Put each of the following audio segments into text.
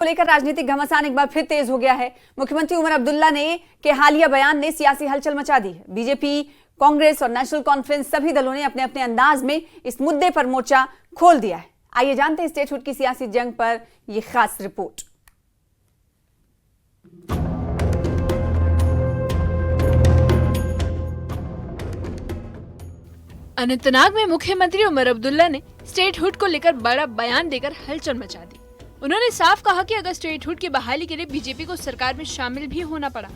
को लेकर राजनीतिक घमासान एक बार फिर तेज हो गया है। मुख्यमंत्री उमर अब्दुल्ला ने के हालिया बयान ने सियासी हलचल मचा दी है। बीजेपी, कांग्रेस और नेशनल कॉन्फ्रेंस सभी दलों ने अपने अपने अंदाज में इस मुद्दे पर मोर्चा खोल दिया है। आइए जानते हैं स्टेटहुड की सियासी जंग पर यह खास रिपोर्ट। अनंतनाग में मुख्यमंत्री उमर अब्दुल्ला ने स्टेटहुड को लेकर बड़ा बयान देकर हलचल मचा दी। उन्होंने साफ कहा कि अगर स्टेटहुड की बहाली के लिए बीजेपी को सरकार में शामिल भी होना पड़ा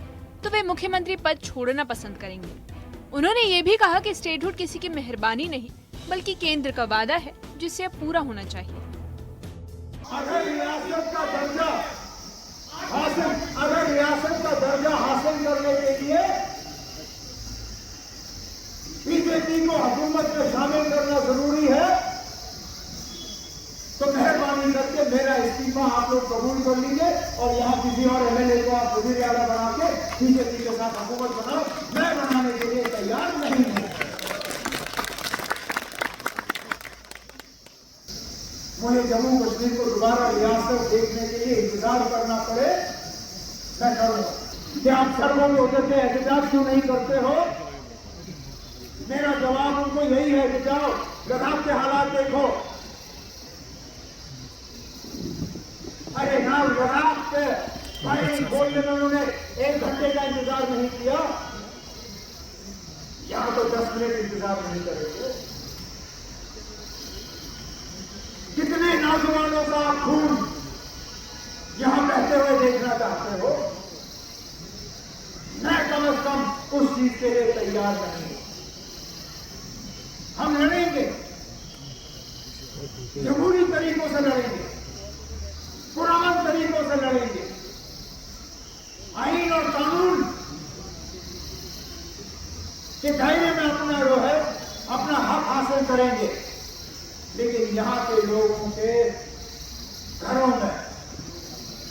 तो वे मुख्यमंत्री पद छोड़ना पसंद करेंगे। उन्होंने ये भी कहा कि स्टेटहुड किसी की मेहरबानी नहीं बल्कि केंद्र का वादा है जिसे अब पूरा होना चाहिए। अगर रियासत का दर्जा हासिल करने के लिए बीजेपी को हुकूमत में शामिल करना जरूरी है तो मेहरबानी करके मेरा इस्तीफा आप लोग कबूल कर लीजिए और यहाँ किसी और एमएलए को आप वजीर आला बना के बीजेपी के साथ हुकूमत बनाओ। मैं बनाने के लिए तैयार नहीं हूं। मुझे जम्मू कश्मीर को दोबारा रियासत देखने के लिए इंतजार करना पड़े मैं करूंगा। क्या आप सर्वों में होते थे एहतजाज क्यों नहीं करते हो? मेरा जवाब उनको यही है कि जाओ लद्दाख के हालात देखो। अरे ना लद्दाख पे भाई बोलने में उन्होंने 1 घंटे का इंतजार नहीं किया, यहां तो 10 मिनट इंतजार नहीं करेंगे। कितने नौजवानों का खून यहां बहते हुए देखना चाहते हो? मैं कम से कम उस चीज के लिए तैयार नहीं हूं। हम लड़ेंगे, जमहूरी तरीकों से लड़ेंगे, पुरान तरीकों से लड़ेंगे, आईन और कानून के दायरे में अपना जो है अपना हक हासिल करेंगे। लेकिन यहां के लोगों के घरों में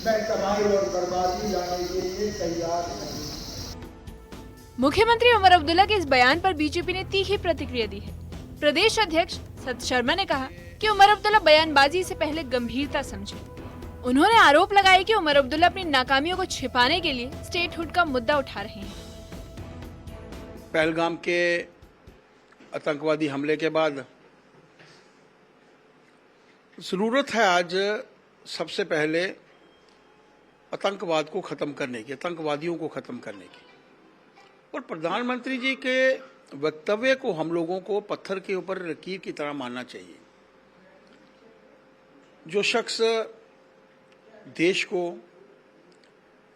मैं तबाही और बर्बादी लाने के लिए तैयार नहीं। मुख्यमंत्री उमर अब्दुल्ला के इस बयान पर बीजेपी ने तीखी प्रतिक्रिया दी है। प्रदेश अध्यक्ष सत शर्मा ने कहा कि उमर अब्दुल्ला बयानबाजी से पहले गंभीरता समझे। उन्होंने आरोप लगाया कि उमर अब्दुल्ला अपनी नाकामियों को छिपाने के लिए स्टेटहुड का मुद्दा उठा रहे हैं। पहलगाम के आतंकवादी हमले के बाद जरूरत है आज सबसे पहले आतंकवाद को खत्म करने की, आतंकवादियों को खत्म करने की। और प्रधानमंत्री जी के वक्तव्य को हम लोगों को पत्थर के ऊपर लकीर की तरह मानना चाहिए। जो शख्स देश को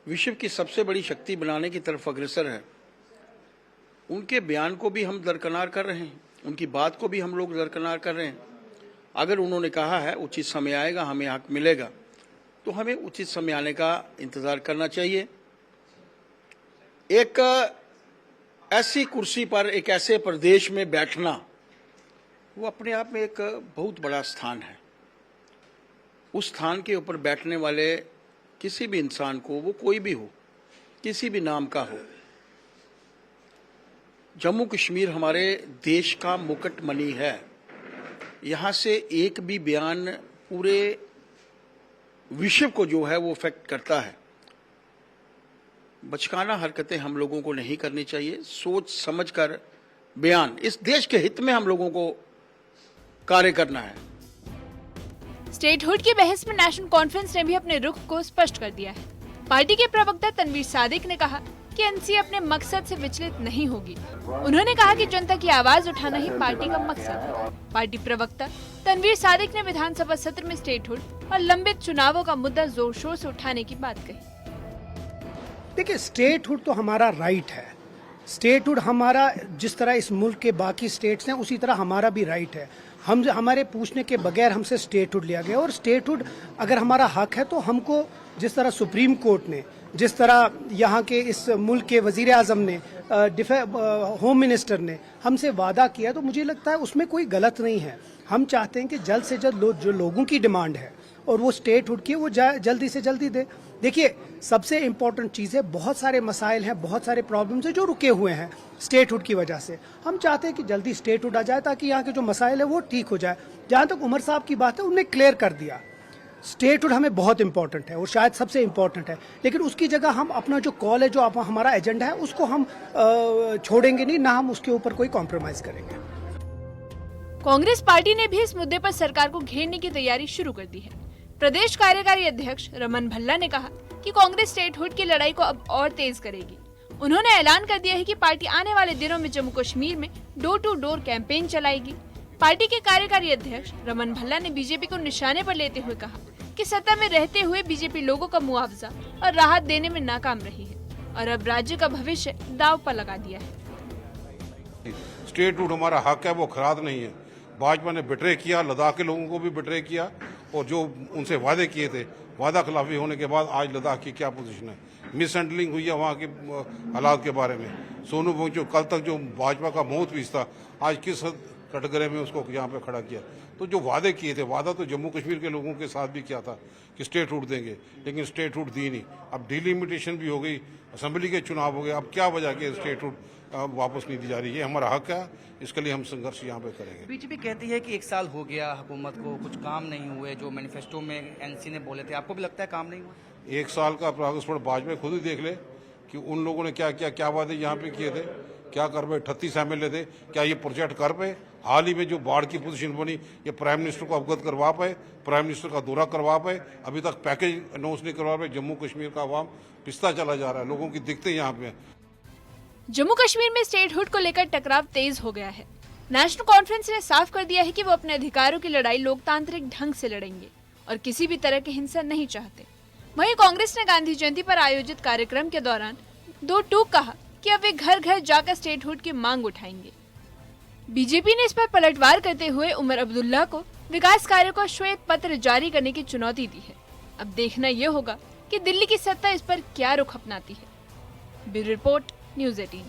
विश्व की सबसे बड़ी शक्ति बनाने की तरफ अग्रसर है, उनके बयान को भी हम दरकिनार कर रहे हैं, उनकी बात को भी हम लोग दरकिनार कर रहे हैं। अगर उन्होंने कहा है उचित समय आएगा, हमें हक मिलेगा, तो हमें उचित समय आने का इंतजार करना चाहिए। एक ऐसी कुर्सी पर, एक ऐसे प्रदेश में बैठना, वो अपने आप में एक बहुत बड़ा स्थान है। उस स्थान के ऊपर बैठने वाले किसी भी इंसान को, वो कोई भी हो, किसी भी नाम का हो, जम्मू कश्मीर हमारे देश का मुकुटमणि है। यहाँ से एक भी बयान पूरे विश्व को जो है वो अफेक्ट करता है। बचकाना हरकतें हम लोगों को नहीं करनी चाहिए। सोच समझकर बयान, इस देश के हित में हम लोगों को कार्य करना है। स्टेटहुड की बहस में नेशनल कॉन्फ्रेंस ने भी अपने रुख को स्पष्ट कर दिया है। पार्टी के प्रवक्ता तनवीर सादिक ने कहा कि एनसी अपने मकसद से विचलित नहीं होगी। उन्होंने कहा कि जनता की आवाज उठाना ही पार्टी का मकसद है। पार्टी प्रवक्ता तनवीर सादिक ने विधानसभा सत्र में स्टेटहुड और लंबित चुनावों का मुद्दा जोर शोर से उठाने की बात कही। देखिए, स्टेटहुड तो हमारा राइट है। स्टेटहुड हमारा, जिस तरह इस मुल्क के बाकी स्टेट्स हैं उसी तरह हमारा भी राइट है। हम हमारे पूछने के बगैर हमसे स्टेटहुड लिया गया और स्टेटहुड अगर हमारा हक है तो हमको, जिस तरह सुप्रीम कोर्ट ने, जिस तरह यहाँ के इस मुल्क के वजीर आजम ने, होम मिनिस्टर ने हमसे वादा किया, तो मुझे लगता है उसमें कोई गलत नहीं है। हम चाहते हैं कि जल्द से जल्द जो लोगों की डिमांड है और वो स्टेटहुड की, वो जल्दी से जल्दी दे। देखिए, सबसे इम्पोर्टेंट चीज़ है, बहुत सारे मसाइल हैं, बहुत सारे प्रॉब्लम्स हैं जो रुके हुए हैं स्टेटहुड की वजह से। हम चाहते हैं कि जल्दी स्टेटहुड आ जाए ताकि यहाँ के जो मसाइल है वो ठीक हो जाए। जहाँ तक उमर साहब की बात है, उन्होंने क्लियर कर दिया। स्टेटहुड हमें बहुत इंपॉर्टेंट है और शायद सबसे इंपॉर्टेंट है, लेकिन उसकी जगह हम अपना जो कॉल है, जो हमारा एजेंडा है, उसको हम छोड़ेंगे नहीं, ना हम उसके ऊपर कोई कॉम्प्रोमाइज करेंगे। कांग्रेस पार्टी ने भी इस मुद्दे पर सरकार को घेरने की तैयारी शुरू कर दी है। प्रदेश कार्यकारी अध्यक्ष रमन भल्ला ने कहा कि कांग्रेस स्टेटहुड की लड़ाई को अब और तेज करेगी। उन्होंने ऐलान कर दिया है कि पार्टी आने वाले दिनों में जम्मू कश्मीर में डोर टू डोर कैंपेन चलाएगी। पार्टी के कार्यकारी अध्यक्ष रमन भल्ला ने बीजेपी को निशाने पर लेते हुए कहा कि सत्ता में रहते हुए बीजेपी लोगों का मुआवजा और राहत देने में नाकाम रही है और अब राज्य का भविष्य दांव पर लगा दिया है। स्टेटहुड हमारा हक है, वो खराद नहीं है। भाजपा ने बिट्रे किया, लद्दाख के लोगों को भी बिट्रे किया और जो उनसे वादे किए थे, वादा खिलाफी होने के बाद आज लद्दाख की क्या पोजीशन है, मिसहैंडलिंग हुई है वहाँ के हालात के बारे में। सोनू जो कल तक जो भाजपा का मौत पीस था, आज किस कटघरे में उसको यहाँ पे खड़ा किया। तो जो वादे किए थे, वादा तो जम्मू कश्मीर के लोगों के साथ भी किया था कि स्टेटहुड देंगे, लेकिन स्टेटहुड दी नहीं। अब डिलिमिटेशन भी हो गई, असेंबली के चुनाव हो गए, अब क्या वजह कि स्टेटहुड वापस नहीं दी जा रही है। हमारा हक है, इसके लिए हम संघर्ष यहाँ पे करेंगे। बीजेपी कहती है कि 1 साल हो गया हुकूमत को, कुछ काम नहीं हुए जो मैनिफेस्टो में एनसी ने बोले थे। आपको भी लगता है काम नहीं हुआ? 1 साल का प्रोग्रेस रिपोर्ट भाजपा खुद ही देख ले कि उन लोगों ने क्या किया, क्या वादे यहाँ पे किए थे, क्या कर पे 38 MLA थे, क्या ये प्रोजेक्ट कर पे। हाल ही में जो बाढ़ की पोजीशन बनी, ये प्राइम मिनिस्टर को अवगत करवा पाए, प्राइम मिनिस्टर का दौरा करवा पाए, अभी तक पैकेज अनाउंस नहीं करवा पाए। जम्मू कश्मीर का अवाम पिसता चला जा रहा है, लोगों की दिक्कतें यहाँ पे। जम्मू कश्मीर में स्टेटहुड को लेकर टकराव तेज हो गया है। नेशनल कॉन्फ्रेंस ने साफ कर दिया है कि वो अपने अधिकारों की लड़ाई लोकतांत्रिक ढंग से लड़ेंगे और किसी भी तरह की हिंसा नहीं चाहते। वहीं कांग्रेस ने गांधी जयंती पर आयोजित कार्यक्रम के दौरान 2 टूक कहा कि अब वे घर घर जाकर स्टेटहुड की मांग उठाएंगे। बीजेपी ने इस पर पलटवार करते हुए उमर अब्दुल्ला को विकास कार्यों का श्वेत पत्र जारी करने की चुनौती दी है। अब देखना यह होगा कि दिल्ली की सत्ता इस पर क्या रुख अपनाती है। Bureau report, news 18।